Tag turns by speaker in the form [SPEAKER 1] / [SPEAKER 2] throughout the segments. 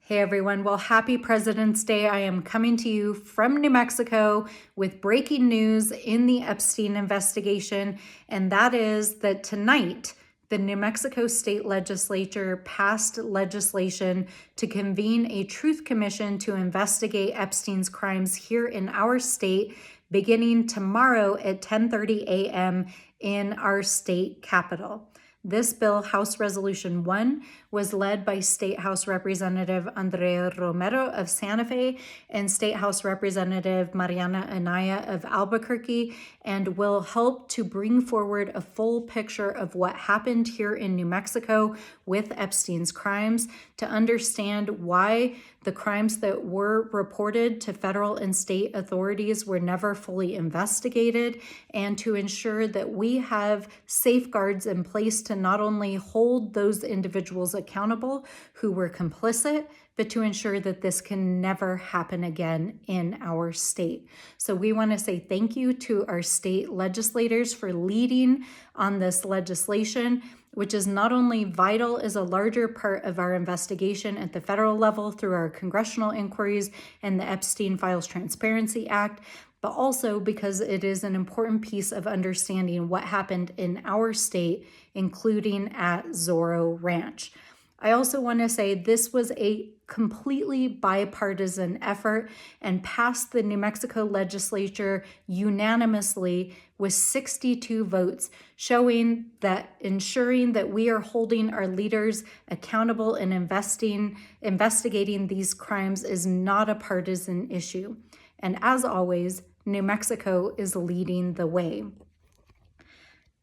[SPEAKER 1] Hey everyone, well, happy President's Day. I am coming to you from New Mexico with breaking news in the Epstein investigation, and that is that tonight, the New Mexico State Legislature passed legislation to convene a truth commission to investigate Epstein's crimes here in our state, beginning tomorrow at 10:30 a.m. in our state capitol. This bill, House Resolution 1, was led by State House Representative Andrea Romero of Santa Fe and State House Representative Marianna Anaya of Albuquerque, and will help to bring forward a full picture of what happened here in New Mexico with Epstein's crimes, to understand why the crimes that were reported to federal and state authorities were never fully investigated, and to ensure that we have safeguards in place to not only hold those individuals accountable who were complicit, but to ensure that this can never happen again in our state. So we want to say thank you to our state legislators for leading on this legislation, which is not only vital as a larger part of our investigation at the federal level through our congressional inquiries and the Epstein Files Transparency Act, but also because it is an important piece of understanding what happened in our state, including at Zorro Ranch. I also want to say this was a completely bipartisan effort and passed the New Mexico Legislature unanimously with 62 votes, showing that ensuring that we are holding our leaders accountable and investigating these crimes is not a partisan issue. And as always, New Mexico is leading the way.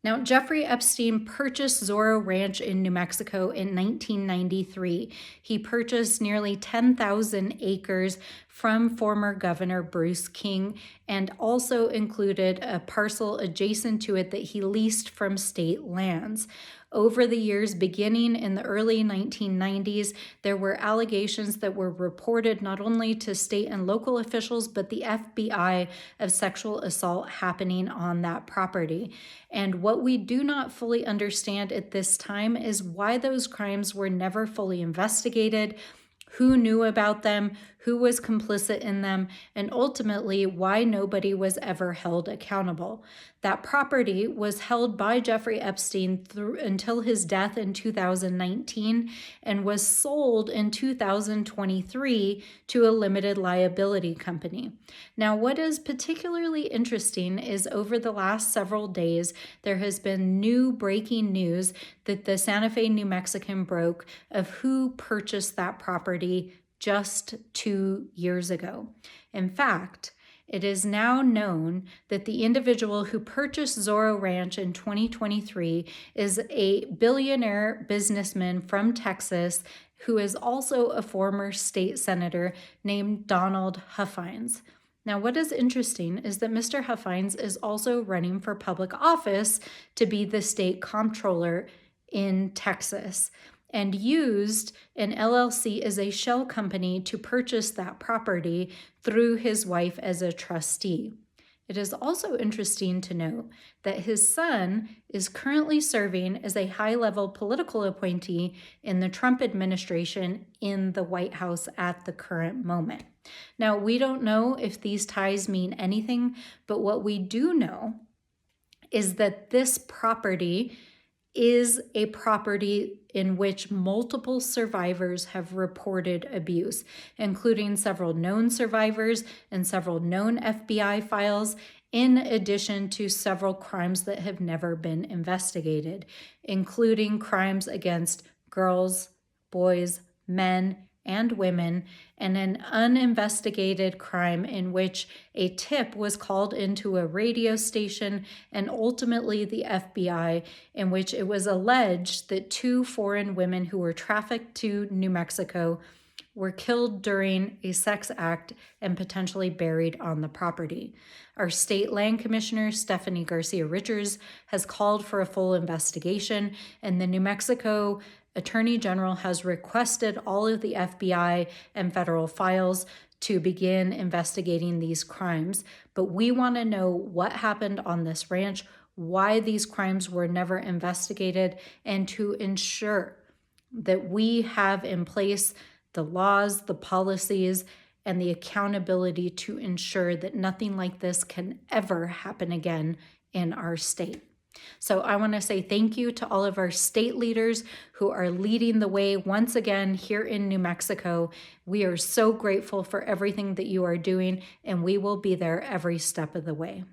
[SPEAKER 1] Now, Jeffrey Epstein purchased Zorro Ranch in New Mexico in 1993. He purchased nearly 10,000 acres from former Governor Bruce King, and also included a parcel adjacent to it that he leased from state lands. Over the years, beginning in the early 1990s, there were allegations that were reported not only to state and local officials, but the FBI of sexual assault happening on that property. And what we do not fully understand at this time is why those crimes were never fully investigated, who knew about them, who was complicit in them, and ultimately why nobody was ever held accountable. That property was held by Jeffrey Epstein until his death in 2019 and was sold in 2023 to a limited liability company. Now, what is particularly interesting is over the last several days, there has been new breaking news that the Santa Fe New Mexican broke of who purchased that property just 2 years ago. In fact, it is now known that the individual who purchased Zorro Ranch in 2023 is a billionaire businessman from Texas who is also a former state senator named Donald Huffines. Now, what is interesting is that Mr. Huffines is also running for public office to be the state comptroller in Texas, and used an LLC as a shell company to purchase that property through his wife as a trustee. It is also interesting to note that his son is currently serving as a high-level political appointee in the Trump administration in the White House at the current moment. Now, we don't know if these ties mean anything, but what we do know is that this property is a property in which multiple survivors have reported abuse, including several known survivors and several known FBI files, in addition to several crimes that have never been investigated, including crimes against girls, boys, men, and women, and an uninvestigated crime in which a tip was called into a radio station and ultimately the FBI, in which it was alleged that 2 foreign women who were trafficked to New Mexico were killed during a sex act and potentially buried on the property. Our state land commissioner, Stephanie Garcia Richards, has called for a full investigation, and the New Mexico Attorney General has requested all of the FBI and federal files to begin investigating these crimes. But we want to know what happened on this ranch, why these crimes were never investigated, and to ensure that we have in place the laws, the policies, and the accountability to ensure that nothing like this can ever happen again in our state. So I want to say thank you to all of our state leaders who are leading the way once again here in New Mexico. We are so grateful for everything that you are doing, and we will be there every step of the way.